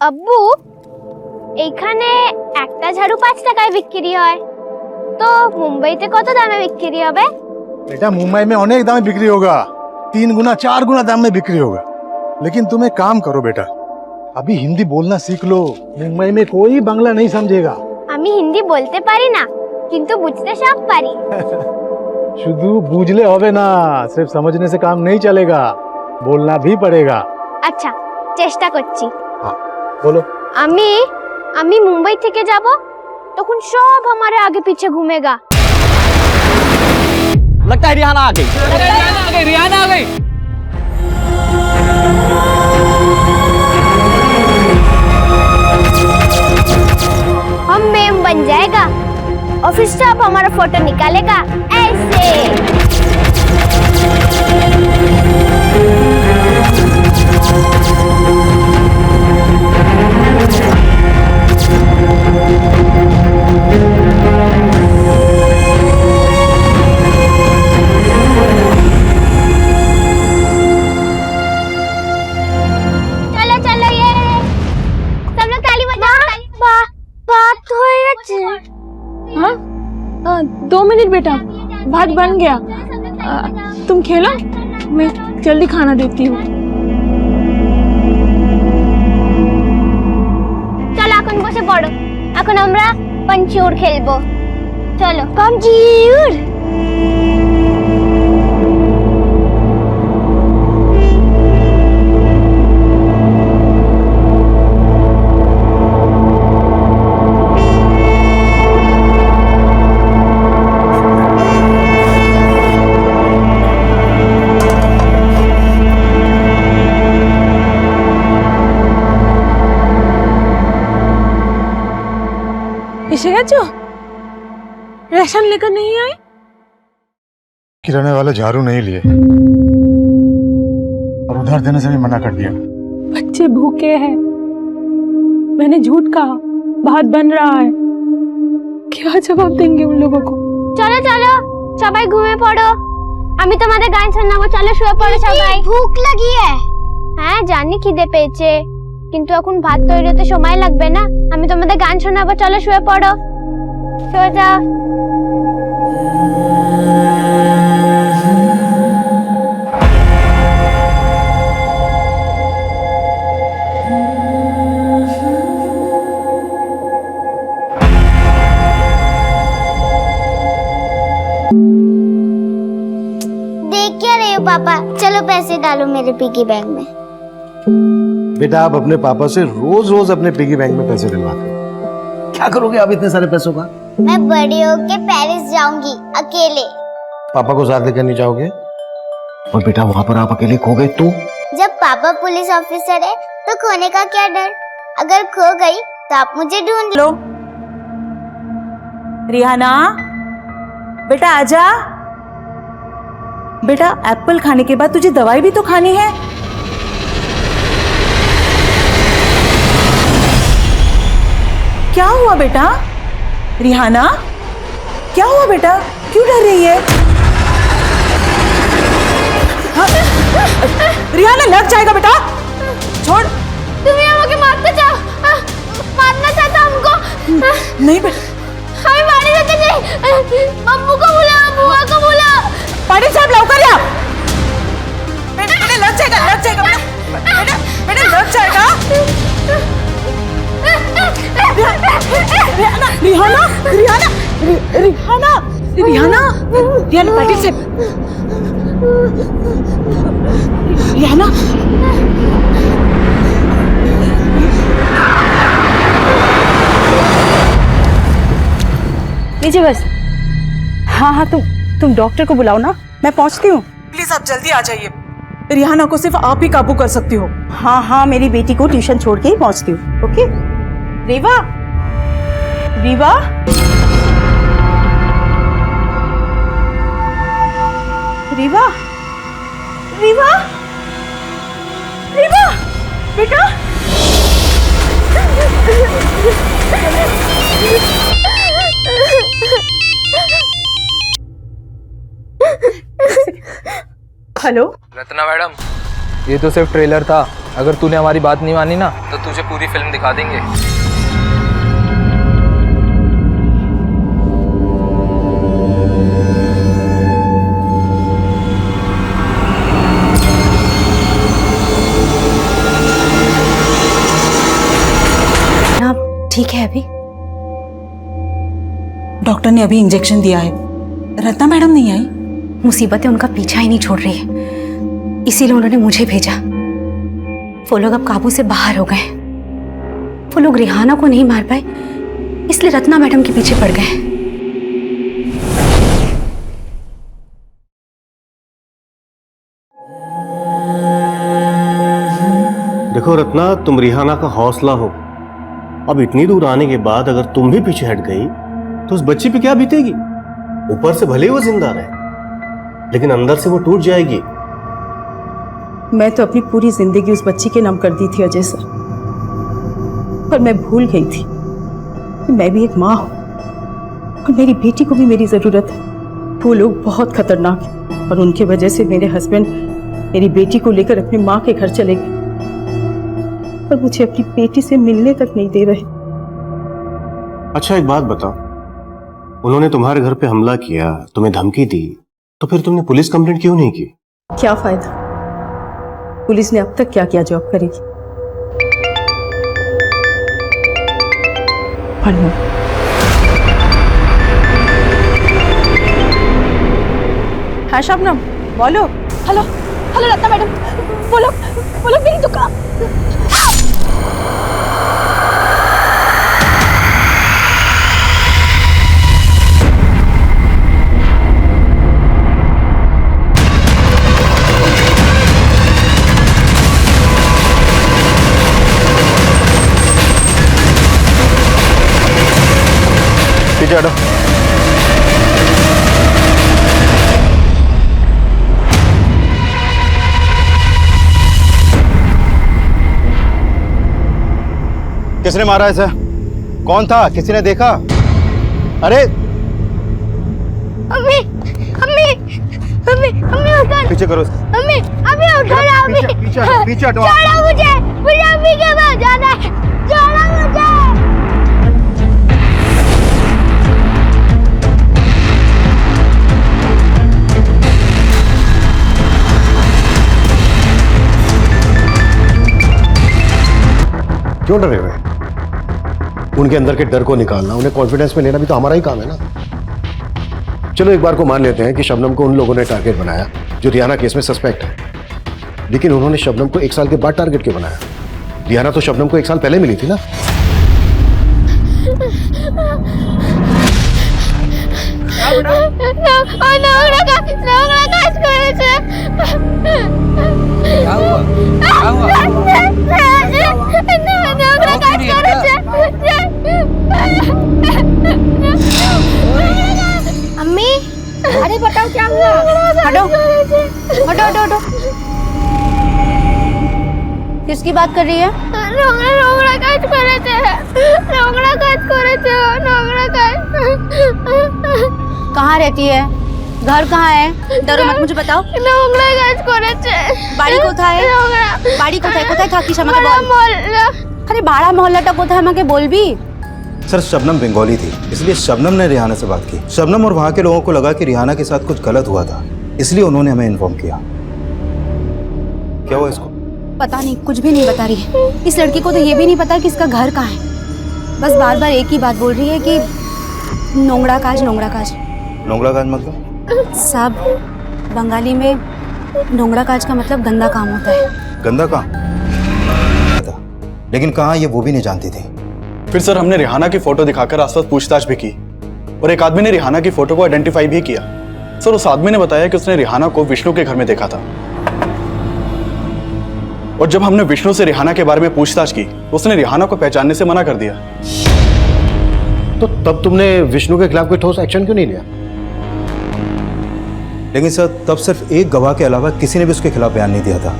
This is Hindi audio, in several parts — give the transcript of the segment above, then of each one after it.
আব্বু, এইখানে একটা ঝাড়ু 5 টাকায় বিক্রি হয়, তো মুম্বাইতে কত দামে বিক্রি হবে? बेटा मुंबई में अनेक दाम में बिक्री होगा, 3 गुना 4 गुना दाम में बिक्री होगा। लेकिन तुम एक काम करो बेटा, अभी हिंदी बोलना सीख लो। मुंबई में कोई बांग्ला नहीं समझेगा। আমি হিন্দি বলতে পারি না, কিন্তু বুঝতে সব পারি। শুধু বুঝলে হবে না, सिर्फ समझने से काम नहीं चलेगा, बोलना भी पड़ेगा। আচ্ছা, চেষ্টা করছি। हाँ बोलो। আমি আমি মুম্বাই থেকে যাব, তখন সব हमारे आगे पीछे घूमेगा। लगता है रिहाना आ गई। रिहाना आ गई। हम मेम बन जाएगा और फिर सब हमारा फोटो निकालेगा ऐसे। चलो चलो, ये सब लोग ताली बजाओ। बात हो गई। हाँ 2 मिनट बेटा, भात बन गया। तुम खेलो, मैं जल्दी खाना देती हूँ। চলো এখন বসে পড়ো, এখন আমরা পাঞ্চিউর খেলবো। চলো পাঞ্চিউর। এসে গেছো? রেশন लेकर नहीं आए? किराने वाले झाड़ू नहीं लिए और उधार देने से भी मना कर दिया। बच्चे भूखे हैं, मैंने झूठ कहा, भात बन रहा है। क्या जवाब देंगे उन लोगों को? চলো চলো, সবাই ঘুমিয়ে পড়ো, আমি তোমাদের গান শোনাবো। চলো শুয়ে পড়ো সবাই। ভুক লাগিয়ে? হ্যাঁ জানি খিদে পেয়েছে, কিন্তু এখন ভাত তৈরি হতে সময় লাগবে না। আমি তোমাদের গান শোনাবো, চলো শুয়ে পড়ো। শুয়ে যাও। देख क्या रहे हो पापा? चलो पैसे डालो मेरे पिगी बैंक में। बेटा आप अपने पापा से रोज रोज अपने पिगी बैंक में पैसे डलवाते हो, क्या करोगे आप इतने सारे पैसों का? मैं बड़ी होके पेरिस जाऊंगी अकेले। पापा को साथ लेकर नहीं जाओगे? और बेटा वहाँ पर आप अकेले खो गए तो? जब पापा पुलिस ऑफिसर है तो खोने का क्या डर? अगर खो गई तो आप मुझे ढूंढ लो। रिहाना बेटा आजा। बेटा एप्पल खाने के बाद तुझे दवाई भी तो खानी है। क्या हुआ बेटा? रिहाना क्या हुआ बेटा, क्यों डर रही है? हाँ? रिहाना लग जाएगा बेटा, छोड़। तुम्हें আমাকে মারতে চাও? मारना चाहता हमको? नहीं बेटा, हमें मारने देते नहीं। अम्मू को बुलाओ, बुआ को बुलाओ। पाटिल साहब लौकर आ। बेटा बेटा लग जाएगा, लग जाएगा बेटा, बेटा बेटा लग जाएगा। रिहाना रिहाना रिहाना रिहाना रिहाना रिहाना पाटिल से रिहाना लीजिए बस। हाँ हाँ तुम डॉक्टर को बुलाओ ना, मैं पहुंचती हूँ। प्लीज आप जल्दी आ जाइए, रिहाना को सिर्फ आप ही काबू कर सकती हो। हाँ हाँ मेरी बेटी को ट्यूशन छोड़ के ही पहुंचती हूँ। ओके रीवा, रीवा रीवा रीवा रीवा बेटा हेलो रत्ना मैडम, ये तो सिर्फ ट्रेलर था। अगर तूने हमारी बात नहीं मानी ना तो तुझे पूरी फिल्म दिखा देंगे। ठीक है अभी? डॉक्टर ने अभी इंजेक्शन दिया है। रत्ना मैडम नहीं आई? मुसीबतें उनका पीछा ही नहीं छोड़ रही है, इसीलिए उन्होंने मुझे भेजा। वो लोग अब काबू से बाहर हो गए। वो लोग रिहाना को नहीं मार पाए, इसलिए रत्ना मैडम के पीछे पड़ गए। देखो रत्ना, तुम रिहाना का हौसला हो। अब इतनी दूर आने के बाद अगर तुम भी पीछे हट गई तो उस बच्ची पे क्या बीतेगी? ऊपर से भले ही वो जिंदा रहे, लेकिन अंदर से वो टूट जाएगी। मैं तो अपनी पूरी जिंदगी उस बच्ची के नाम कर दी थी अजय सर, पर मैं भूल गई थी कि मैं भी एक माँ हूं और मेरी बेटी को भी मेरी जरूरत है। वो लोग बहुत खतरनाक हैं और उनके वजह से मेरे हस्बैंड मेरी बेटी को लेकर अपनी माँ के घर चले गए और मुझे अपनी बेटी से मिलने तक नहीं दे रहे। अच्छा एक बात बताओ, उन्होंने तुम्हारे घर पे हमला किया, तुम्हें धमकी दी, तो फिर तुमने पुलिस कंप्लेंट क्यों नहीं की? क्या फायदा, पुलिस ने अब तक क्या क्या जॉब करेगी। हाँ शबनम बोलो। हेलो हेलो रत्ना मैडम, बोलो बोलो मेरी दुकान। पीछे हटो। किसने मारा इसे? कौन था? किसी ने देखा? अरे अम्मी अम्मी अम्मी अम्मी उठो। पीछे करो। अम्मी अम्मी उठो ना अम्मी। पीछे हटो। छोड़ो मुझे, मुझे अम्मी के पास जाना है। छोड़ो मुझे। क्यों डरे हुए? उनके अंदर के डर को निकालना, उन्हें कॉन्फिडेंस में लेना भी तो हमारा ही काम है ना। चलो एक बार को मान लेते हैं कि शबनम को उन लोगों ने टारगेट बनाया जो रिहाना केस में सस्पेक्ट है, लेकिन उन्होंने शबनम को 1 साल के बाद टारगेट क्यों बनाया? रिहाना तो शबनम को 1 साल पहले मिली थी ना। क्या हुआ? क्या हुआ? अम्मी अरे बताओ क्या हुआ? हटो हटो हटो हटो। किसकी बात कर रही है? रोंगड़ा काज करे थे। रोंगड़ा काज करे थे। रोंगड़ा काज। कहाँ रहती है? घर कहाँ है? डरो मत, मुझे बताओ। रोंगड़ा काज करे थे। বাড়ি কোথায়? বাড়ি কোথায়? কোথায় থাকিস আমাকে বল। আরে বাড়া মহল্লাটা কোথায় আমাকে বলবি? सर शबनम बंगाली थी, इसलिए शबनम ने रिहाना से बात की। शबनम और वहाँ के लोगों को लगा कि रिहाना के साथ कुछ गलत हुआ था, इसलिए उन्होंने हमें इन्फॉर्म किया। क्या हुआ इसको? पता नहीं, कुछ भी नहीं बता रही है। इस लड़की को तो ये भी नहीं पता कि इसका घर कहाँ है। बस बार बार एक ही बात बोल रही है कि नोंगड़ा काज नोंगड़ा काज। नोंगड़ा काज मतलब? सब बंगाली में नोंगड़ा काज का मतलब गंदा काम होता है। गंदा काम? लेकिन कहाँ ये वो भी नहीं जानती थी। फिर सर हमने रिहाना की फोटो दिखाकर आसपास पूछताछ भी की और एक आदमी ने रिहाना की फोटो को आइडेंटिफाई भी किया। सर उस आदमी ने बताया कि उसने रिहाना को विष्णु के घर में देखा था और जब हमने विष्णु से रिहाना के बारे में पूछताछ की तो उसने रिहाना को पहचानने से मना कर दिया। तो तब तुमने विष्णु के खिलाफ कोई ठोस एक्शन क्यों नहीं लिया? लेकिन सर तब सिर्फ एक गवाह के अलावा किसी ने भी उसके खिलाफ बयान नहीं दिया था,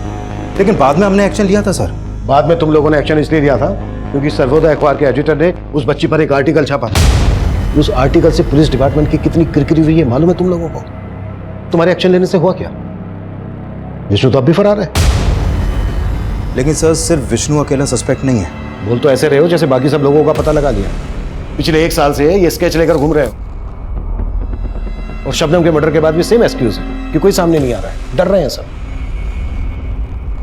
लेकिन बाद में हमने एक्शन लिया था सर। बाद में तुम लोगों ने एक्शन इसलिए लिया था क्योंकि सर्वोदय अखबार के एडिटर ने उस बच्ची पर एक आर्टिकल छापा था। उस आर्टिकल से पुलिस डिपार्टमेंट की कितनी किरकिरी हुई है मालूम है तुम लोगों को? तुम्हारे एक्शन लेने से हुआ क्या? विष्णु तो अब भी फरार है। लेकिन सर सिर्फ विष्णु अकेला सस्पेक्ट नहीं है। बोल तो ऐसे रहे हो जैसे बाकी सब लोगों का पता लगा लिया। पिछले 1 साल से ये स्केच लेकर घूम रहे हो, और शबनम के मर्डर के बाद भी सेम एक्सक्यूज है कि कोई सामने नहीं आ रहा है, डर रहे हैं सब।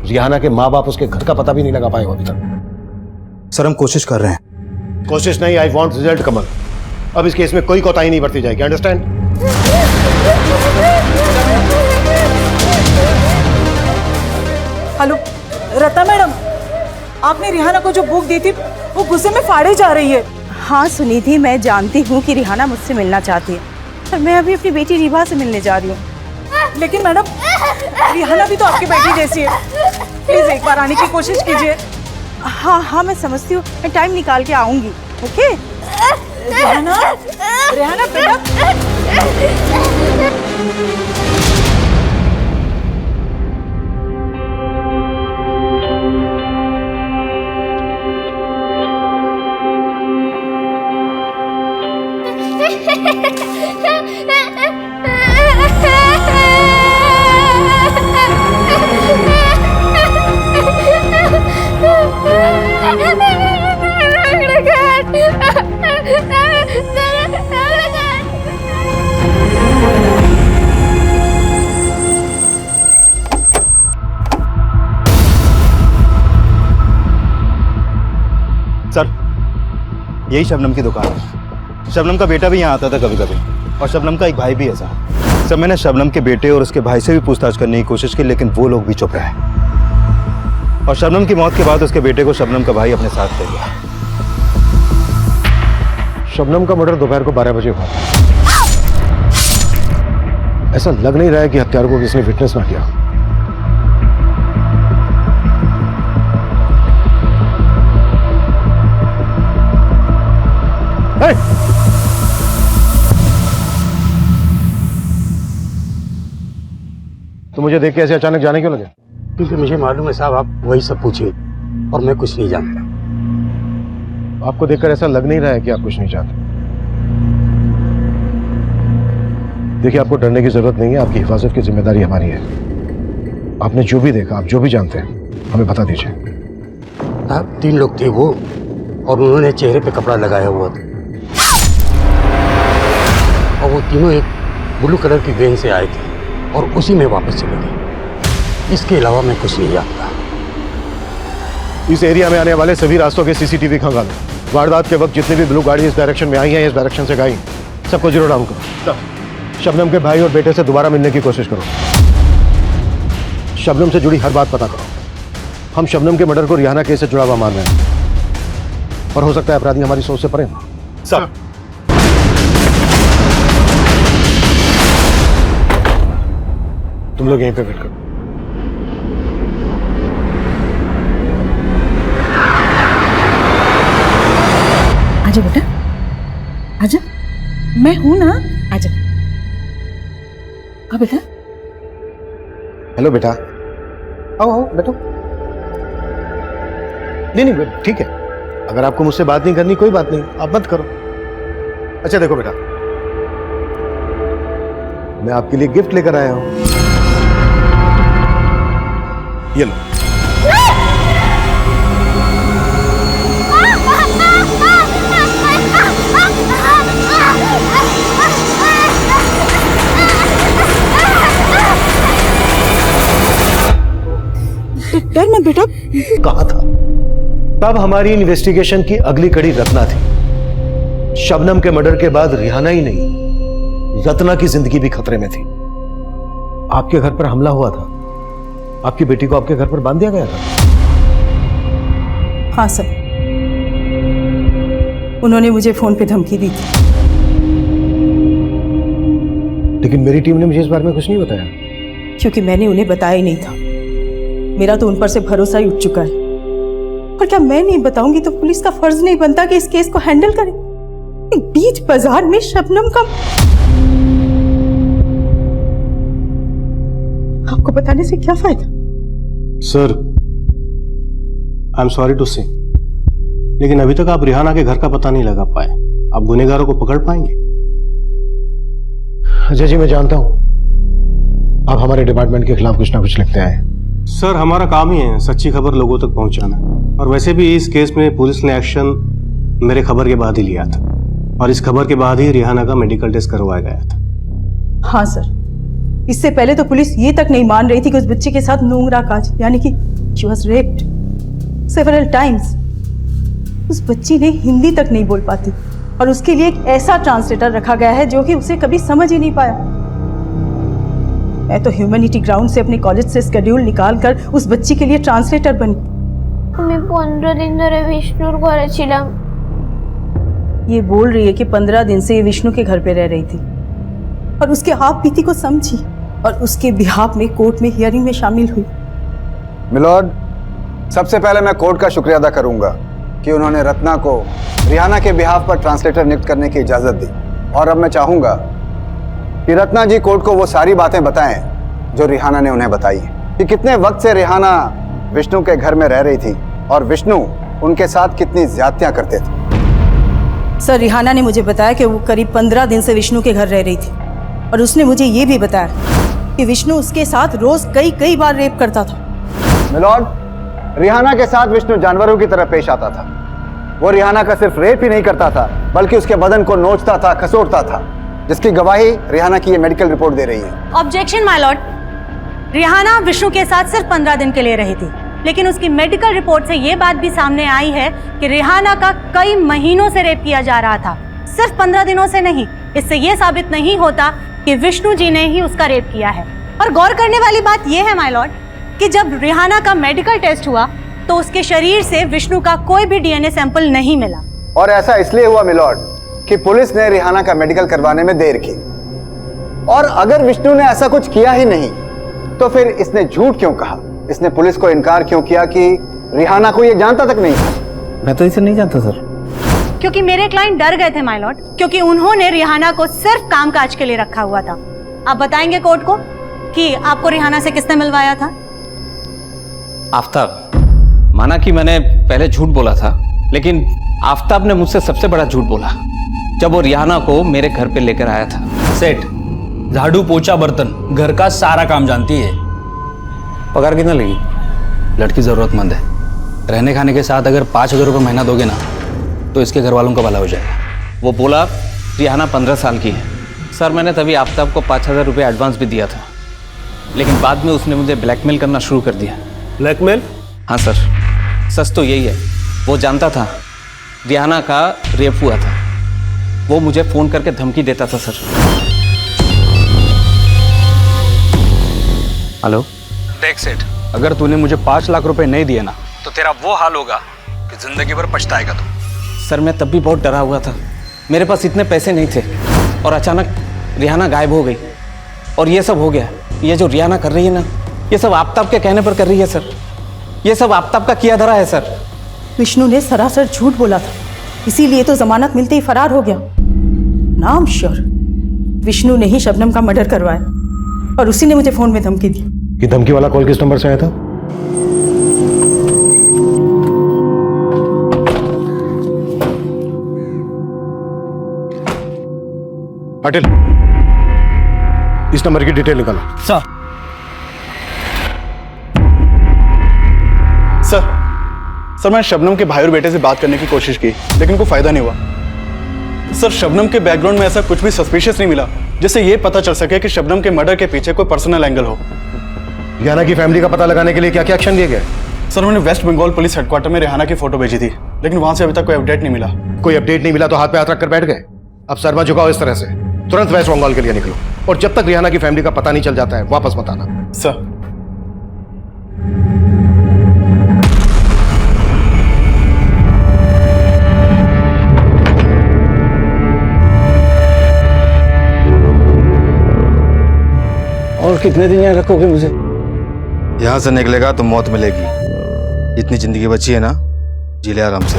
रिहाना के माँ बाप उसके घर का पता भी नहीं लगा पाए हो अभी तक। सर हम कोशिश कर रहे हैं। कोशिश नहीं, आई वॉन्ट रिजल्ट कमल। अब इस केस में कोई कोताही नहीं बरती जाएगी, अंडरस्टैंड? हेलो रत्ना मैडम, आपने रिहाना को जो बुक दी थी वो गुस्से में फाड़े जा रही है। हाँ सुनिधि, मैं जानती हूँ कि रिहाना मुझसे मिलना चाहती है, पर मैं अभी अपनी बेटी रीवा से मिलने जा रही हूँ। लेकिन मैडम रिहाना भी तो आपकी बेटी जैसी है, प्लीज एक बार आने की कोशिश कीजिए। हाँ हाँ मैं समझती हूँ, मैं टाइम निकाल के आऊँगी। ओके रिहाना, रिहाना बेटा। सर यही शबनम की दुकान है। शबनम का बेटा भी यहाँ आता था कभी कभी, और शबनम का एक भाई भी है सर। सर मैंने शबनम के बेटे और उसके भाई से भी पूछताछ करने की कोशिश की, लेकिन वो लोग भी चुप रहे। और शबनम की मौत के बाद उसके बेटे को शबनम का भाई अपने साथ ले गया। शबनम का मर्डर दोपहर को 12 बजे हुआ। ऐसा लग नहीं रहा है कि हत्यारों को किसने विटनेस ना किया। Hey! तो मुझे देख के ऐसे अचानक जाने क्यों लगे? क्योंकि मुझे मालूम है साहब आप वही सब पूछेंगे और मैं कुछ नहीं जानता। आपको देखकर ऐसा लग नहीं रहा है कि आप कुछ नहीं जानते। देखिए आपको डरने की जरूरत नहीं है, आपकी हिफाजत की जिम्मेदारी हमारी है। आपने जो भी देखा, आप जो भी जानते हैं हमें बता दीजिए। साहब 3 लोग थे वो, और उन्होंने चेहरे पे कपड़ा लगाया हुआ था, और वो तीनों एक ब्लू कलर की वैन से आए थे और उसी में वापस चले गए। इसके अलावा मैं कुछ नहीं जानता। इस एरिया में आने वाले सभी रास्तों के सीसीटीवी खंगालो। वारदात के वक्त जितनी भी ब्लू गाड़ी इस डायरेक्शन में आई है, इस डायरेक्शन से गई, सबको जीरो डाउन करो। शबनम के भाई और बेटे से दोबारा मिलने की कोशिश करो। शबनम से जुड़ी हर बात पता करो। हम शबनम के मर्डर को रिहाना केस से जुड़ा हुआ मान रहे हैं, और हो सकता है अपराधी हमारी सोच से परे हो। सर तुम लोग यहीं पे वेट करो। आजा बेटा, आजा, मैं हूं ना। आजा। हाँ बेटा। हेलो बेटा, आओ आओ बैठो। नहीं ठीक है, अगर आपको मुझसे बात नहीं करनी कोई बात नहीं, आप मत करो। अच्छा देखो बेटा, मैं आपके लिए गिफ्ट लेकर आया हूं, ये लो। डर मत बेटा। कहा था तब हमारी इन्वेस्टिगेशन की अगली कड़ी रत्ना थी। शबनम के मर्डर के बाद रिहाना ही नहीं, रत्ना की जिंदगी भी खतरे में थी। आपके घर पर हमला हुआ था, आपकी बेटी को आपके घर पर बांध दिया गया था। हाँ सर, उन्होंने मुझे फोन पे धमकी दी थी। लेकिन मेरी टीम ने मुझे इस बारे में कुछ नहीं बताया। क्योंकि मैंने उन्हें बताया ही नहीं था। मेरा तो उन पर से भरोसा ही उठ चुका है। और क्या मैं नहीं बताऊंगी तो पुलिस का फर्ज नहीं बनता कि इस केस को हैंडल करे? बीच बाजार में शबनम का। आपको बताने से क्या फायदा? Sir I am sorry to say, लेकिन अभी तक आप रिहाना के घर का पता नहीं लगा पाए। आप गुनहगारों को पकड़ पाएंगे? अजय जी मैं जानता हूं आप हमारे डिपार्टमेंट के खिलाफ कुछ ना कुछ लिखते आए, सर हमारा काम ही है सच्ची खबर लोगों तक पहुंचाना, और वैसे भी इस केस में पुलिस ने एक्शन मेरे खबर के बाद ही लिया था, और इस खबर के बाद ही रिहाना का मेडिकल टेस्ट करवाया गया था। हाँ सर, इससे पहले तो पुलिस ये तक नहीं मान रही थी कि उस बच्चे के साथ नूंगरा काज यानी कि she was raped several times. उस बच्ची ने हिंदी तक नहीं बोल पाती और उसके लिए एक ऐसा ट्रांसलेटर रखा गया है जो कि उसे कभी समझ ही नहीं पाया। मैं तो ह्यूमैनिटी ग्राउंड से अपने कॉलेज से शेड्यूल निकाल कर उस बच्ची के लिए ट्रांसलेटर बनी। আমি 15 দিন ধরে বিষ্ণুর ঘরে ছিলাম। ये बोल रही है कि 15 दिन से ये विष्णु के घर पे रह रही थी और उसके आप बीती को समझी और उसके बिहाफ में कोर्ट में हियरिंग में शामिल हुई। मिलॉर्ड, सबसे पहले मैं कोर्ट का शुक्रिया अदा करूंगा कि उन्होंने रत्ना को रिहाना के बिहाफ पर ट्रांसलेटर नियुक्त करने की इजाजत दी, और अब मैं चाहूंगा कि रत्ना जी कोर्ट को वो सारी बातें बताएं जो रिहाना ने उन्हें बताई कि कितने वक्त से रिहाना विष्णु के घर में रह रही थी और विष्णु उनके साथ कितनी ज्यादतियां करते थे। सर, रिहाना ने मुझे बताया कि वो करीब 15 दिन से विष्णु के घर रह रही थी और उसने मुझे ये भी बताया कि विष्णु उसके साथ रोज कई बार रेप करता था। मिलॉर्ड, रिहाना के साथ विष्णु जानवरों की तरह पेश आता था। वो रिहाना का सिर्फ रेप ही नहीं करता था बल्कि उसके बदन को नोचता था, खसोटता था, जिसकी गवाही रिहाना की ये मेडिकल रिपोर्ट दे रही है। Objection my lord, Rihana Vishnu के साथ सिर्फ 15 दिन के लिए रही थी, लेकिन उसकी मेडिकल रिपोर्ट से ये बात भी सामने आई है कि रिहाना का कई महीनों से रेप किया जा रहा था, सिर्फ 15 दिनों से नहीं। इससे ये साबित नहीं होता कि विष्णु जी ने ही उसका रेप किया है। और गौर करने वाली बात यह है माय लॉर्ड कि जब रिहाना का मेडिकल टेस्ट हुआ तो उसके शरीर से विष्णु का कोई भी डीएनए सैंपल नहीं मिला। और ऐसा इसलिए हुआ मिलॉर्ड कि पुलिस ने रिहाना का मेडिकल करवाने में देर की, और अगर विष्णु ने ऐसा कुछ किया ही नहीं तो फिर इसने झूठ क्यों कहा? इसने पुलिस को इनकार क्यों किया कि रिहाना को ये जानता तक नहीं था? मैं तो इसे नहीं जानता सर। क्योंकि मेरे क्लाइंट डर गए थे माय लॉर्ड, क्योंकि उन्होंने रिहाना को सिर्फ कामकाज के लिए रखा हुआ था। आप बताएंगे कोर्ट को कि आपको रिहाना से किसने मिलवाया था? आफ्ताब। माना कि मैंने पहले झूठ बोला था, लेकिन आफ्ताब ने मुझसे सबसे बड़ा झूठ बोला जब वो रिहाना को मेरे घर पे लेकर आया था। सेठ, झाड़ू पोछा बर्तन घर का सारा काम जानती है। पगार कितना लेगी? लड़की जरूरतमंद है, रहने खाने के साथ अगर 5,000 रुपये महीना दोगे ना तो इसके घर वालों का भला हो जाएगा। वो बोला रिहाना 15 साल की है। सर, मैंने तभी आफ्ताब को 5,000 रुपये एडवांस भी दिया था, लेकिन बाद में उसने मुझे ब्लैकमेल करना शुरू कर दिया। ब्लैकमेल? हाँ सर, सच तो यही है। वो जानता था रिहाना का रेप हुआ था, वो मुझे फ़ोन करके धमकी देता था सर। हेलो। देख सेठ, अगर तूने मुझे 5 लाख रुपए नहीं दिए ना तो तेरा वो हाल होगा कि जिंदगी भर पछताएगा तू। सर, मैं तब भी बहुत डरा हुआ था, मेरे पास इतने पैसे नहीं थे, और अचानक रिहाना गायब हो गई और ये सब हो गया। ये जो रिहाना कर रही है ना, ये सब आफ्ताब के कहने पर कर रही है सर। ये सब आफ्ताब का किया धरा है सर। विष्णु ने सरासर झूठ बोला था, इसीलिए तो जमानत मिलते ही फरार हो गया। नाम श्योर विष्णु ने ही शबनम का मर्डर करवाया और उसी ने मुझे फोन में धमकी दी। कि धमकी वाला कॉल किस नंबर से आया था? पाटिल, इस नंबर की डिटेल निकालो। सर मैंने शबनम के भाई और बेटे से बात करने की कोशिश की, लेकिन कोई फायदा नहीं हुआ। सर, शबनम के बैकग्राउंड में ऐसा कुछ भी सस्पिशियस नहीं मिला जिससे ये पता चल सके कि शबनम के मर्डर के पीछे कोई पर्सनल एंगल हो। रिहाना की फैमिली का पता लगाने के लिए क्या क्या एक्शन लिए गए? सर, मैंने वेस्ट बंगाल पुलिस हेडक्वार्टर में रिहाना की फोटो भेजी थी, लेकिन वहां से अभी तक कोई अपडेट नहीं मिला। कोई अपडेट नहीं मिला तो हाथ पे हाथ रखकर बैठ गए? अब सर मत झुकाओ इस तरह से, तुरंत वेस्ट बंगाल के लिए निकलो, और जब तक रिहाना की फैमिली का पता नहीं चल जाता है वापस मत आना। सर। और कितने दिन यहाँ रखोगे मुझे? यहाँ से निकलेगा तो मौत मिलेगी। इतनी जिंदगी बची है ना, जी ले आराम से।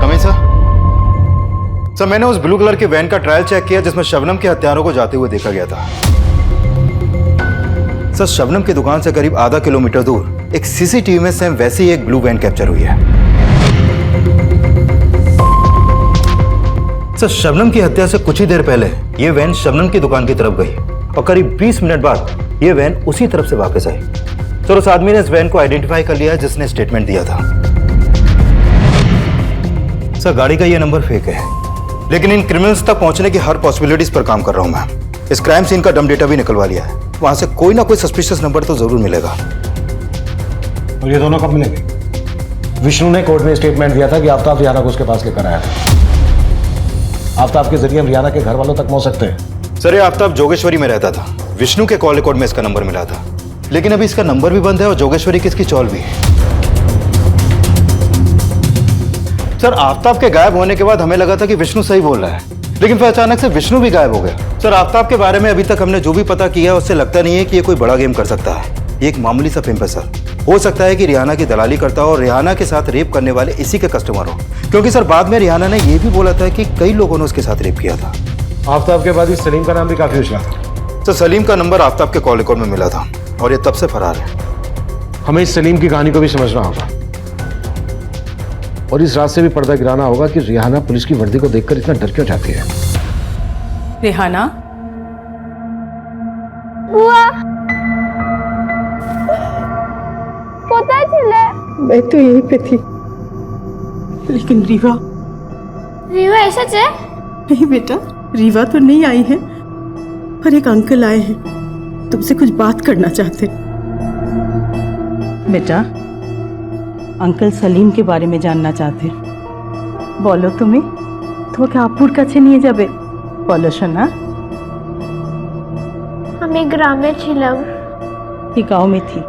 कमिंग सर, मैंने उस ब्लू कलर के वैन का ट्रायल चेक किया जिसमें शबनम के हत्यारों को जाते हुए देखा गया था। सर, शबनम की दुकान से करीब आधा किलोमीटर दूर एक सीसीटीवी में सेम वैसी ही एक ब्लू वैन कैप्चर हुई है। सर शबनम की हत्या से कुछ ही देर पहले ये वैन शबनम की दुकान की तरफ गई और करीब 20 मिनट बाद ये वैन उसी तरफ से वापस आई। सर उस आदमी ने इस वैन को आइडेंटिफाई कर लिया जिसने स्टेटमेंट दिया था। सर गाड़ी का ये नंबर फेक है, लेकिन इन क्रिमिनल्स तक पहुंचने की हर पॉसिबिलिटीज पर काम कर रहा हूं मैं। इस क्राइम सीन का डम डेटा भी निकलवा लिया है, वहां से कोई ना कोई सस्पिशियस नंबर तो जरूर मिलेगा। और ये दोनों कब मिलेंगे? विष्णु ने कोर्ट में स्टेटमेंट दिया था कि आफ्ताब रियाना को उसके पास लेकर आया था। आफ्ताब के जरिए हम रियाना के घर वालों तक पहुंच सकते हैं। सर ये आफ्ताब जोगेश्वरी में रहता था, विष्णु के कॉल रिकॉर्ड में इसका नंबर मिला था, लेकिन अभी इसका नंबर भी बंद है और जोगेश्वरी किसकी चौल भी है। सर आफ्ताब के गायब होने के बाद हमें लगा था कि विष्णु सही बोल रहा है, लेकिन फिर अचानक से विष्णु भी गायब हो गया। सर आफ्ताब के बारे में अभी तक हमने जो भी पता किया उससे लगता नहीं है कि ये कोई बड़ा गेम कर सकता है। ये एक मामूली सा पिंप है सर। हो सकता है कि रिहाना की दलाली करता हो और रिहाना के साथ रेप करने वाले इसी के कस्टमर हो, क्योंकि सर बाद में रिहाना ने यह भी बोला था कि कई लोगों ने उसके साथ रेप किया था। आफ्ताब के बाद इस सलीम का नाम भी काफी उछला था। सर सलीम का नंबर आफ्ताब के कॉल रिकॉर्ड में मिला था और ये तब से फरार है। हमें इस सलीम की कहानी को भी समझना होगा और इस रात से भी पर्दा गिराना होगा कि रिहाना पुलिस की वर्दी को देखकर इतना डर क्यों जाती है। रेहाना, बुआ कोথায় ছিলে? मैं तो यहीं पे थी, लेकिन रीवा রিবা এসেছে? नहीं बेटा, रीवा तो नहीं आई है, पर एक अंकल आए हैं, तुमसे कुछ बात करना चाहते। बेटा, अंकल सलीम के बारे में जानना चाहते। बोलो तुम्हें তোমাকে আপুর কাছে নিয়ে যাবে, বলো শোনা। আমি গ্রামে ছিলাম, ये गांव में थी,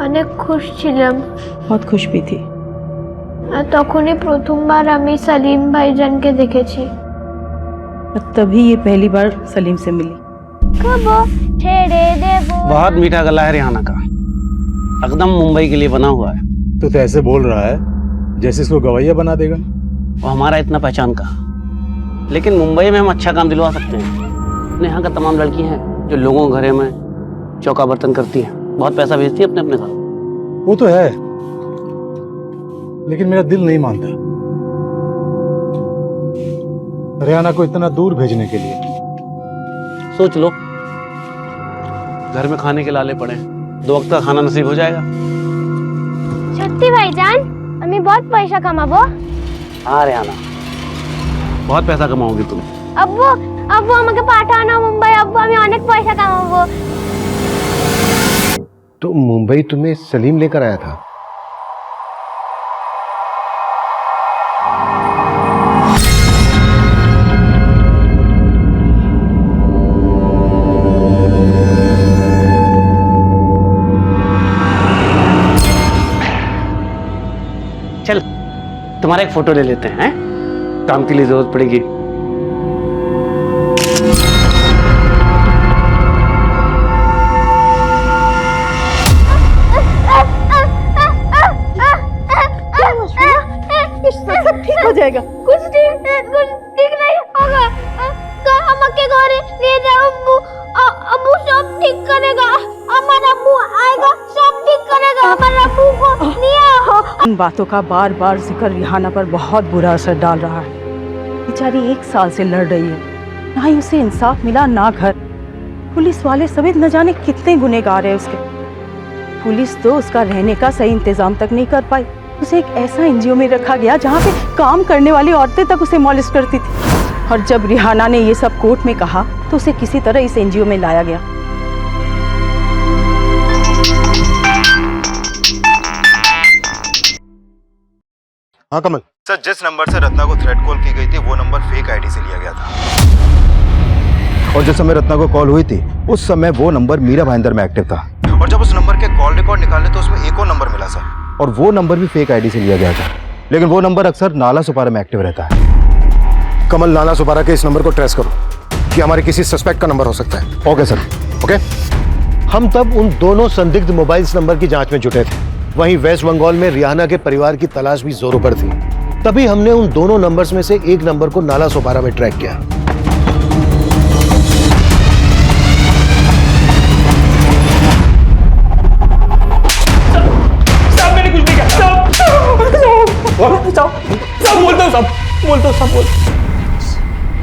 অনেক খুশ ছিলাম। बहुत खुश भी थी। আর তখনই প্রথমবার আমি সালিম ভাইজানকে দেখেছি। और तभी ये पहली बार सलीम से मिली। খাবো ছেড়ে দেব। बहुत मीठा गला है रिहाना का, एकदम मुंबई के लिए बना हुआ है। तो ऐसे बोल रहा है जैसे इसको गवैया बना देगा। वो हमारा इतना पहचान का, लेकिन मुंबई में हम अच्छा काम दिलवा सकते हैं। अपने यहाँ का तमाम लड़की हैं जो लोगों के घरे में चौका बर्तन करती हैं, बहुत पैसा भेजती है अपने अपने घर। वो तो है, लेकिन मेरा दिल नहीं मानता रिहाना को इतना दूर भेजने के लिए। सोच लो, घर में खाने के लाले पड़े, 2 वक्त का खाना नसीब हो जाएगा। সত্যি ভাইজান, আমি बहुत পয়সা কামাবো। हाँ रिहाना, बहुत पैसा कमाओगी तुम। আব্বু আব্বু আমাকে পাঠাও না মুম্বাই, আব্বু আমি অনেক পয়সা কামাবো। तो मुंबई तुम्हें सलीम लेकर आया था? चल तुम्हारा एक फोटो ले लेते हैं, काम के लिए जरूरत पड़ेगी। सब ठीक हो जाएगा। कुछ ठीक नहीं होगा। আমাকে ঘরে নিয়ে যাও আব্বू, अब्बू सब ठीक करेगा। हमारा अब्बू आएगा, सब ठीक करेगा। हमारा अब्बू को लिया हो। इन बातों का बार बार जिक्र रिहाना पर बहुत बुरा असर डाल रहा है। बेचारी 1 साल से लड़ रही है, ना ही उसे इंसाफ मिला ना घर। पुलिस वाले सभी न जाने कितने गुनहगार है उसके। पुलिस तो उसका रहने का सही इंतजाम तक नहीं कर पाई। उसे एक ऐसा एनजीओ में रखा गया जहाँ पे काम करने वाली औरतें तक उसे मॉलिस्ट करती थी। और जब रिहाना ने ये सब कोर्ट में कहा तो उसे किसी तरह इस एनजीओ में लाया गया। हाँ कमल। सर जिस नंबर से रत्ना को थ्रेट कॉल की गई थी वो नंबर फेक आईडी से लिया गया था, और जिस समय रत्ना को कॉल हुई थी उस समय वो नंबर मीरा भाईंदर में एक्टिव था। और जब उस नंबर के कॉल रिकॉर्ड निकाले तो उसमें एक और नंबर मिला सर, और वो नंबर भी फेक आईडी से लिया गया था, लेकिन वो नंबर अक्सर नाला सुपारा में एक्टिव रहता है। कमल, नाला सुपारा के इस नंबर को ट्रेस करो कि हमारे किसी सस्पेक्ट का नंबर हो सकता है। Okay sir. ओके। हम तब उन दोनों संदिग्ध मोबाइल्स नंबर की जांच में जुटे थे। वहीं वेस्ट बंगाल में रिहाना के परिवार की तलाश भी जोरों पर थी। तभी हमने उन दोनों नंबर्स में से एक नंबर को नाला सुपारा में ट्रैक किया।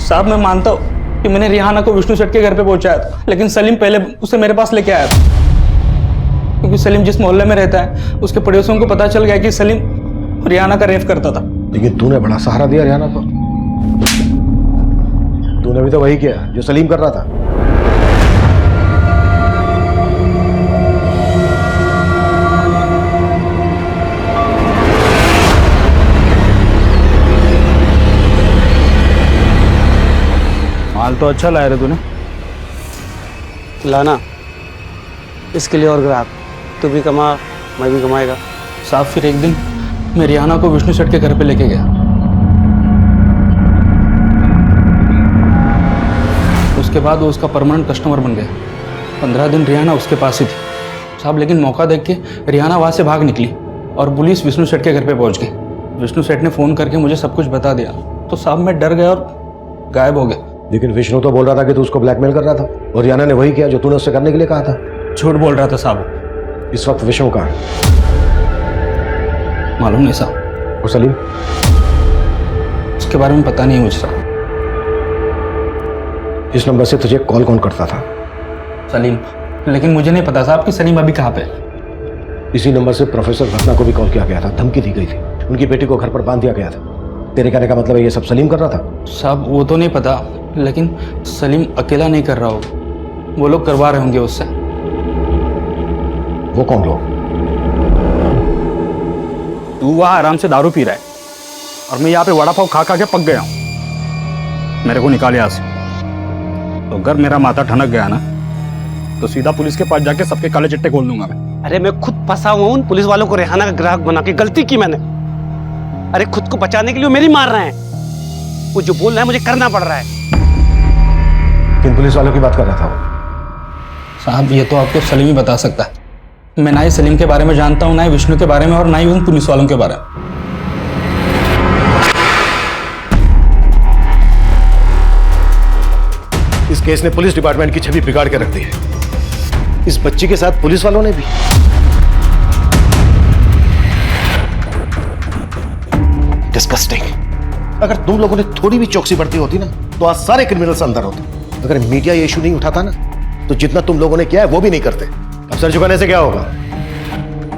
साहब मैं मानता हूँ कि मैंने रिहाना को विष्णु सेठ के घर पे पहुंचाया था, लेकिन सलीम पहले उसे मेरे पास लेके आया था, क्योंकि सलीम जिस मोहल्ले में रहता है उसके पड़ोसियों को पता चल गया कि सलीम रिहाना का रेप करता था। लेकिन तूने बड़ा सहारा दिया रिहाना को। तूने भी तो वही किया जो सलीम कर रहा था। माल तो अच्छा लाया रे तूने। लाना इसके लिए और ग्राहक, तू भी कमा मैं भी कमाएगा। साहब फिर एक दिन मैं रिहाना को विष्णु सेठ के घर पे लेके गया। उसके बाद वो उसका परमानेंट कस्टमर बन गया। 15 दिन रिहाना उसके पास ही थी साहब, लेकिन मौका देख के रिहाना वहाँ से भाग निकली और पुलिस विष्णु सेठ के घर पे पहुँच गई। विष्णु सेठ ने फ़ोन करके मुझे सब कुछ बता दिया, तो साहब मैं डर गया और गायब हो गया। लेकिन विष्णु तो बोल रहा था कि तू उसको ब्लैकमेल कर रहा था, और रिहाना ने वही किया जो तूने उससे करने के लिए कहा था। झूठ बोल रहा था साहब। इस वक्त विष्णु कहाँ है? मालूम नहीं साहब। और सलीम? उसके बारे में पता नहीं मुझे साहब। इस नंबर से तुझे कॉल कौन करता था? सलीम, लेकिन मुझे नहीं पता साहब कि सलीम अभी कहाँ पे। इसी नंबर से प्रोफेसर रत्ना को भी कॉल किया गया था, धमकी दी गई थी, उनकी बेटी को घर पर बांध दिया गया था। तेरे कहने का मतलब है ये सब सलीम कर रहा था? साहब वो तो नहीं पता, लेकिन सलीम अकेला नहीं कर रहा होगा, वो लोग करवा रहे होंगे उससे। वो कौन लोग? तू वहां आराम से दारू पी रहा है और मैं यहाँ पे वड़ा पाव खा खा के पक गया हूँ। मेरे को निकाल यहाँ से, तो अगर मेरा माथा ठनक गया ना तो सीधा पुलिस के पास जाके सबके काले चिट्टे खोल दूंगा मैं। अरे मैं खुद फंसा हुआ हूँ उन पुलिस वालों को रिहाना का ग्राहक बना के। गलती की मैंने। अरे खुद को बचाने के लिए मेरी मार रहे हैं। वो जो बोल रहा है मुझे करना पड़ रहा है। किन पुलिस वालों की बात कर रहा था वो? साहब ये तो आपको सलीम ही बता सकता है। मैं ना ही सलीम के बारे में जानता हूँ, ना ही विष्णु के बारे में, और ना ही उन पुलिस वालों के बारे में। इस केस ने पुलिस डिपार्टमेंट की छवि बिगाड़ के रख दी है। इस बच्ची के साथ पुलिस वालों ने भी। डिस्गस्टिंग। अगर तुम लोगों ने थोड़ी भी चौकसी बरती होती ना तो आज सारे क्रिमिनल्स अंदर होते। अगर मीडिया ये इशू नहीं उठाता ना तो जितना तुम लोगों ने किया है वो भी नहीं करते। अब सर झुकाने से क्या होगा?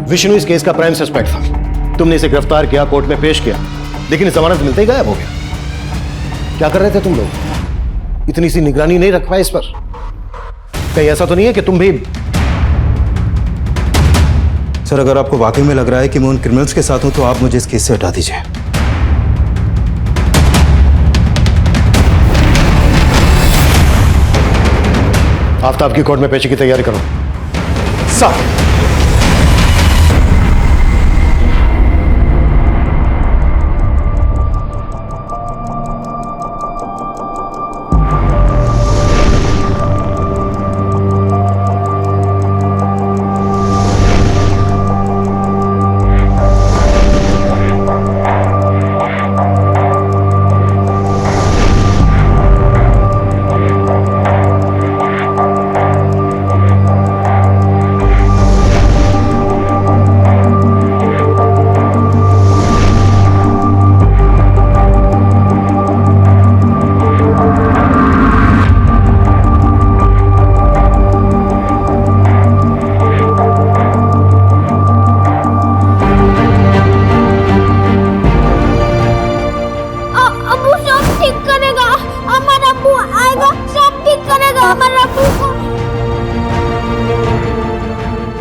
विष्णु इस केस का प्राइम सस्पेक्ट था। तुमने इसे गिरफ्तार किया, कोर्ट में पेश किया, लेकिन जमानत मिलते ही गायब हो गया। क्या कर रहे थे तुम लोग? इतनी सी निगरानी नहीं रख पाए इस पर? कहीं ऐसा तो नहीं है कि तुम भी? सर अगर आपको वाकई में लग रहा है कि मैं उन क्रिमिनल्स के साथ हूं तो आप मुझे इस केस से हटा दीजिए। आफ्ताब की कोर्ट में पेशी की तैयारी करो। सर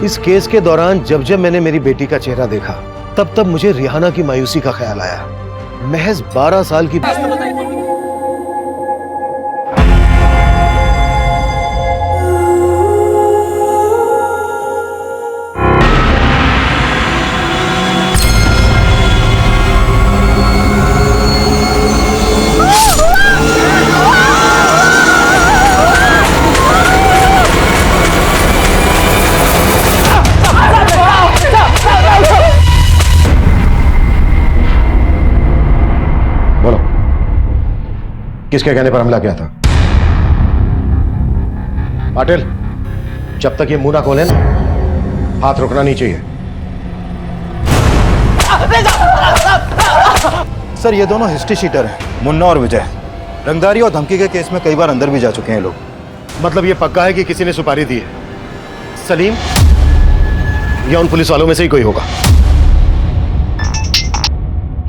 इस केस के दौरान जब जब मैंने मेरी बेटी का चेहरा देखा तब तब मुझे रिहाना की मायूसी का ख्याल आया। महज 12 साल की किसके कहने पर हमला किया था? पाटिल, जब तक ये मुंह ना खोले ना हाथ रुकना नहीं चाहिए। सर ये दोनों हिस्ट्री शीटर हैं, मुन्ना और विजय। रंगदारी और धमकी के केस में कई बार अंदर भी जा चुके हैं लोग। मतलब ये पक्का है कि किसी ने सुपारी दी है? सलीम या उन पुलिस वालों में से ही कोई होगा?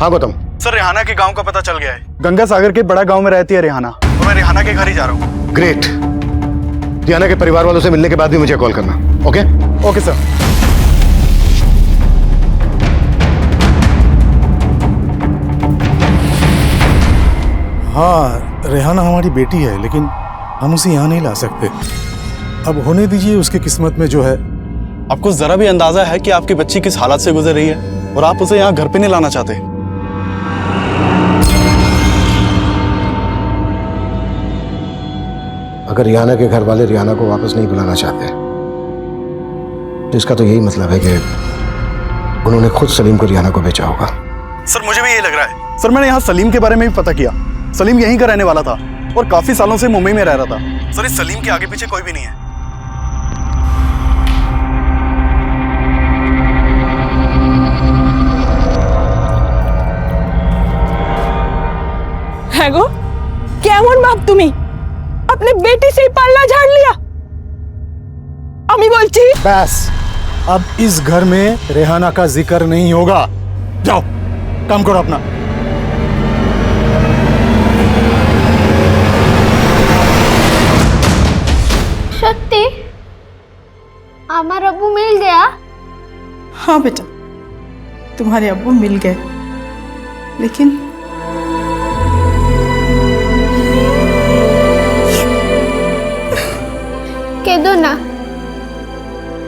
हाँ गौतम। सर रेहाना के गांव का पता चल गया है। गंगा सागर के बड़ा गांव में रहती है रेहाना, तो मैं रेहाना के घर ही जा रहा हूँ। ग्रेट। रियाना के परिवार वालों से मिलने के बाद भी मुझे कॉल करना। ओके? Okay sir. हाँ, रेहाना हमारी बेटी है, लेकिन हम उसे यहाँ नहीं ला सकते। अब होने दीजिए उसकी किस्मत में जो है। आपको जरा भी अंदाजा है कि आपकी बच्ची किस हालत से गुजर रही है और आप उसे यहाँ घर पे नहीं लाना चाहते? अगर रियाना के घर वाले रियाना को वापस नहीं बुलाना चाहते तो इसका तो यही मतलब है कि उन्होंने खुद सलीम को रियाना को बेचा होगा। सर मुझे भी यही लग रहा है। सर मैंने यहाँ सलीम के बारे में भी पता किया। सलीम यहीं का रहने वाला था और काफी सालों से मुंबई में रह रहा था। सर इस सलीम के आगे पीछे कोई भी नहीं है। হ্যাঁ কেমন বাপ তুমি अपने बेटी से ही पालना झाड़ लिया। अम्मी बोलती बस अब इस घर में रेहाना का जिक्र नहीं होगा। जाओ काम करो अपना। সত্যি আমার আব্বু মিল গয়া? हाँ बेटा, तुम्हारे अब्बू मिल गए, लेकिन কেঁদো না।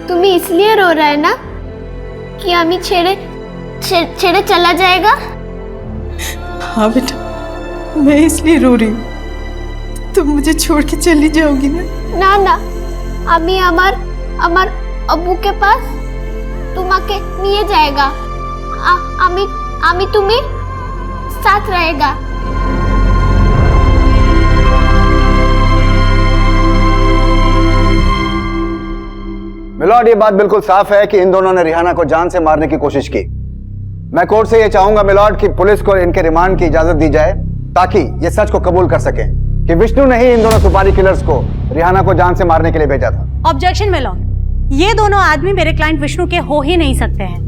তুমি इसलिए रो रहा है ना कि আমি ছেড়ে चला जाएगा? हाँ बेटा, मैं इसलिए रो रही हूँ। तुम मुझे छोड़ के चली जाओगी ना? না না, আমি আমার আব্বুকে পাস তোমাকে নিয়ে जाएगा। আমি তুমি साथ रहेगा। मिलॉर्ड, ये बात बिल्कुल साफ है कि इन दोनों ने रिहाना को जान से मारने की कोशिश की। मैं कोर्ट से ये चाहूंगा मिलॉर्ड कि पुलिस को इनके रिमांड की इजाजत दी जाए ताकि ये सच को कबूल कर सके कि विष्णु ने ही इन दोनों सुपारी किलर्स को रिहाना को जान से मारने के लिए भेजा था। ऑब्जेक्शन मिलॉर्ड, ये दोनों आदमी मेरे क्लाइंट विष्णु के हो ही नहीं सकते हैं।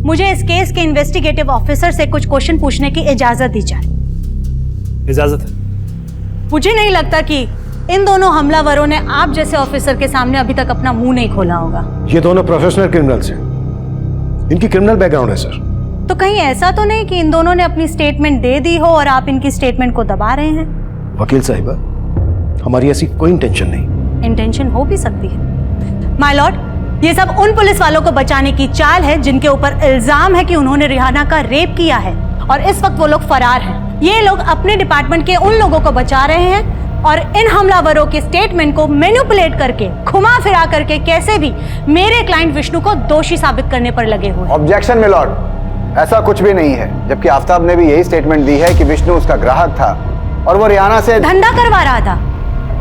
मुझे इस केस के इन्वेस्टिगेटिव ऑफिसर से कुछ क्वेश्चन पूछने की इजाजत दी जाए। इजाजत है। मुझे नहीं लगता कि इन दोनों हमलावरों ने आप जैसे ऑफिसर के सामने अभी तक अपना मुंह नहीं खोला होगा। ये दोनों प्रोफेशनल क्रिमिनल्स हैं। इनकी क्रिमिनल बैकग्राउंड है सर। तो कहीं ऐसा तो नहीं कि इन दोनों ने अपनी स्टेटमेंट दे दी हो और आप इनकी स्टेटमेंट को दबा रहे हैं? वकील साहिबा, हमारी ऐसी कोई इंटेंशन नहीं। इंटेंशन हो भी सकती है माय लॉर्ड। ये सब उन पुलिस वालों को बचाने की चाल है जिनके ऊपर इल्जाम है कि उन्होंने रिहाना का रेप किया है और इस वक्त वो लोग फरार हैं। ये लोग अपने डिपार्टमेंट के उन लोगों को बचा रहे हैं और इन हमलावरों के स्टेटमेंट को मैनिपुलेट करके घुमा फिरा करके कैसे भी मेरे क्लाइंट विष्णु को दोषी साबित करने पर लगे हुए। ऑब्जेक्शन मिलॉर्ड, ऐसा कुछ भी नहीं है। जबकि आफ्ताब ने भी यही स्टेटमेंट दी है कि विष्णु उसका ग्राहक था और वो रिहाना से धंधा करवा रहा था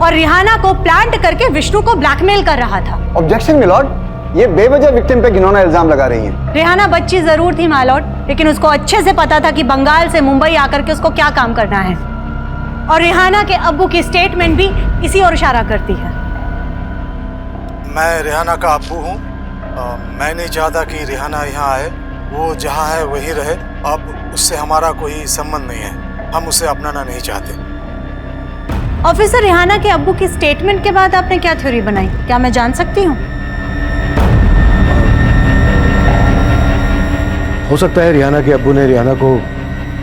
और रिहाना को प्लांट करके विष्णु को ब्लैकमेल कर रहा था। ऑब्जेक्शन मिलॉर्ड, ये बेवजह विक्टिम पे घिनौना इल्जाम लगा रही है। रिहाना बच्ची जरूर थी माय लॉर्ड, लेकिन उसको अच्छे से पता था कि बंगाल से मुंबई आकर के उसको क्या काम करना है और रिहाना के अब्बू की स्टेटमेंट भी इसी ओर इशारा करती है। मैं रिहाना का अब्बू हूँ। मैं नहीं चाहता कि रिहाना यहाँ आए। वो जहाँ है वहीं रहे। अब उससे हमारा कोई संबंध नहीं है। हम उसे अपनाना नहीं चाहते। ऑफिसर, रिहाना के अब्बू की स्टेटमेंट के बाद आपने क्या थ्योरी बनाई, क्या मैं जान सकती हूँ? हो सकता है रिहाना के अब्बू ने रिहाना को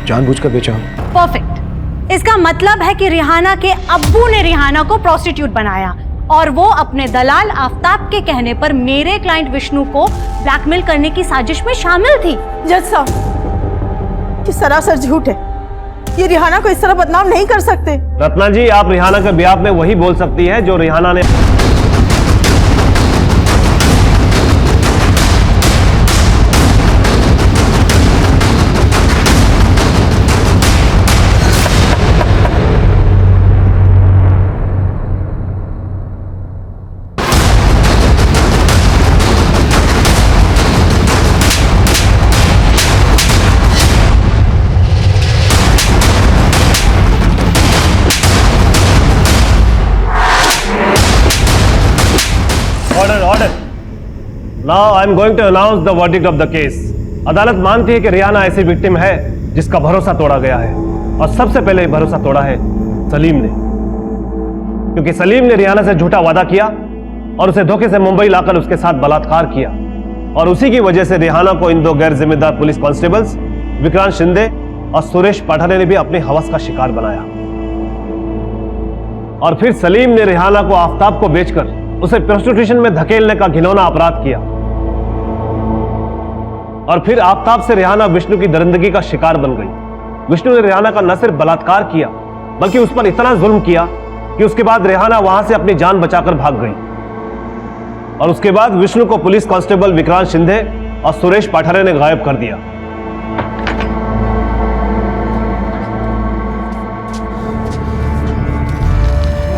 जानबूझकर बेचा हो। परफेक्ट। इसका मतलब है कि रिहाना के अब्बू ने रिहाना को प्रोस्टिट्यूट बनाया और वो अपने दलाल आफ्ताब के कहने पर मेरे क्लाइंट विष्णु को ब्लैकमेल करने की साजिश में शामिल थी। जज साहब, ये सरासर झूठ है। ये रिहाना को इस तरह बदनाम नहीं कर सकते। रत्ना जी, आप रिहाना के ब्याह में वही बोल सकती हैं जो रिहाना ने order order. Now I am going to announce the verdict of the case. अदालत मानती है कि रियाना ऐसी विक्टिम है जिसका भरोसा तोड़ा गया है, और सबसे पहले भरोसा तोड़ा है सलीम ने, क्योंकि सलीम ने रियाना से झूठा वादा किया और उसे धोखे से मुंबई लाकर उसके साथ बलात्कार किया, और उसी की वजह से रिहाना को इन दो गैर जिम्मेदार पुलिस कांस्टेबल्स विक्रांत शिंदे और सुरेश पाठारे ने भी अपनी हवस का शिकार बनाया। और फिर सलीम ने रिहाना को आफताब को बेचकर उसे प्रोस्टिट्यूशन में धकेलने का घिनौना अपराध किया, और फिर आफताब से रिहाना विष्णु की दरिंदगी का शिकार बन गई। विष्णु ने रिहाना का न सिर्फ बलात्कार किया बल्कि उस पर इतना जुल्म किया कि उसके बाद रिहाना वहां से अपनी जान बचाकर भाग गई, और उसके बाद विष्णु को पुलिस कांस्टेबल विक्रांत शिंदे और सुरेश पाठारे ने गायब कर दिया।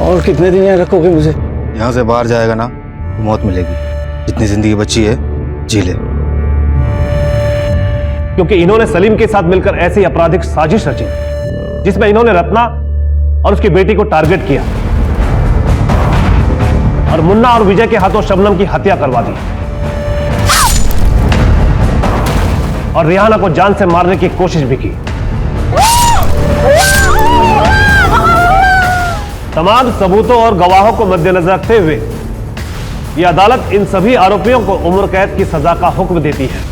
और कितने दिन यहाँ रखोगे मुझे? यहाँ से बाहर जाएगा ना तो मौत मिलेगी। जितनी जिंदगी बची है जी ले। क्योंकि इन्होंने सलीम के साथ मिलकर ऐसी आपराधिक साजिश रची जिसमें इन्होंने रत्ना और उसकी बेटी को टारगेट किया और मुन्ना और विजय के हाथों शबनम की हत्या करवा दी, और रिहाना को जान से मारने की कोशिश भी की। तमाम सबूतों और गवाहों को मद्देनजर रखते हुए यह अदालत इन सभी आरोपियों को उम्र कैद की सजा का हुक्म देती है।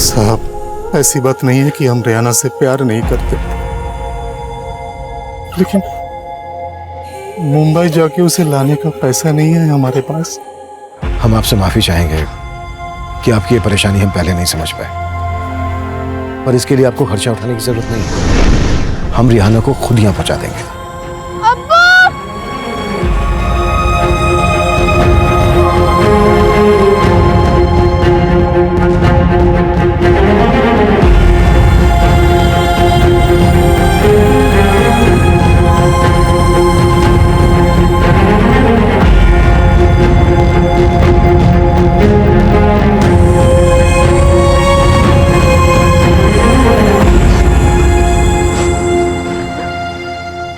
साहब, ऐसी बात नहीं है कि हम रियाना से प्यार नहीं करते, लेकिन मुंबई जाके उसे लाने का पैसा नहीं है हमारे पास। हम आपसे माफी चाहेंगे कि आपकी ये परेशानी हम पहले नहीं समझ पाए, पर इसके लिए आपको खर्चा उठाने की जरूरत नहीं है। हम रिहाना को खुद यहाँ पहुंचा देंगे।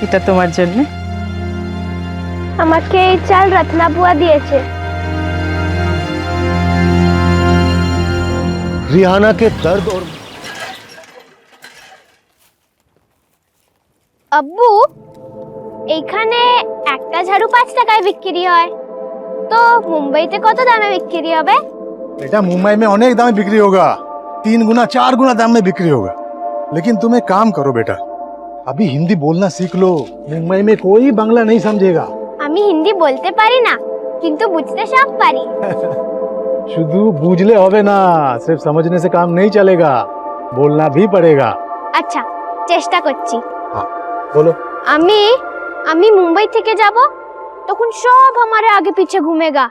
এটা তোমার জন্য। আমাকে এই চাল রত্না বুয়া দিয়েছে। रिहाना के दर्द और আব্বু, এইখানে একটা ঝাড়ু 5 টাকায় বিক্রি হয়, তো মুম্বাইতে কত দামে বিক্রি হবে? बेटा, मुंबई में अनेक दाम में बिक्री होगा, 3 गुना 4 गुना दाम में बिक्री होगा। लेकिन तुम एक काम करो बेटा, अभी हिंदी बोलना सीख लो। मुंबई में कोई बांग्ला नहीं समझेगा। আমি হিন্দি বলতে পারি না, কিন্তু বুঝতে সব পারি। शुद्ध बूझले होवे ना, सिर्फ समझने से काम नहीं चलेगा, बोलना भी पड़ेगा। আচ্ছা, চেষ্টা করছি। हाँ, बोलो। আমি আমি মুম্বাই থেকে যাব, তখন সব हमारे आगे पीछे घूमेगा।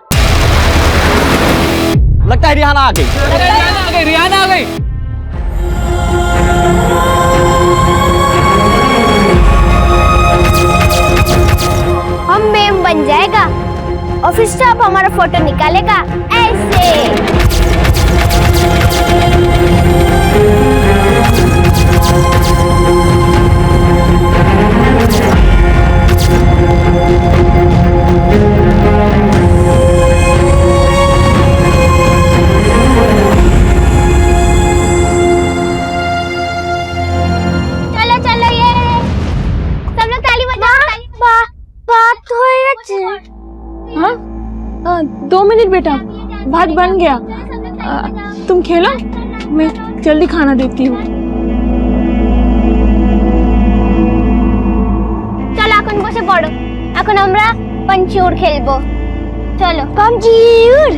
लगता है रिहाना आ गई। रिहाना आ गई। हम मेम बन जाएगा और फिर सब हमारा फोटो निकालेगा ऐसे। चलो चलो, ये सब लोग ताली बजाओ। बात हो गई। हाँ 2 मिनट बेटा, भात बन गया। तुम खेलो, मैं जल्दी खाना देती हूँ। চলো এখন বসে পড়ো, এখন আমরা পঞ্চিউর খেলবো। চলো পঞ্চিউর।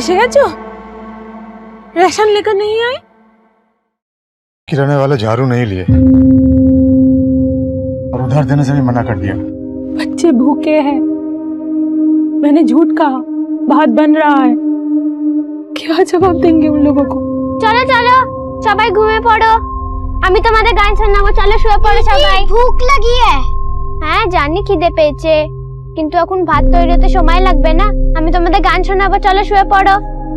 এসে গেছো? রেশন लेकर नहीं आए? किराने वाले झाड़ू नहीं लिए और उधार देने से भी मना कर दिया। बच्चे भूखे हैं। मैंने झूठ कहा, भात बन रहा है। क्या जवाब देंगे उन लोगों को? চলো চলো সবাই ঘুমিয়ে পড়ো, আমি তোমাদের গান শোনাবো। চলো শুয়ে পড়ো সবাই। ভুক লাগিয়ে? হ্যাঁ জানি খিদে পেয়েছে, কিন্তু এখন ভাত তৈরি হতে সময় লাগবে না। আমি তোমাদের গান শোনাবো, চলো শুয়ে পড়ো।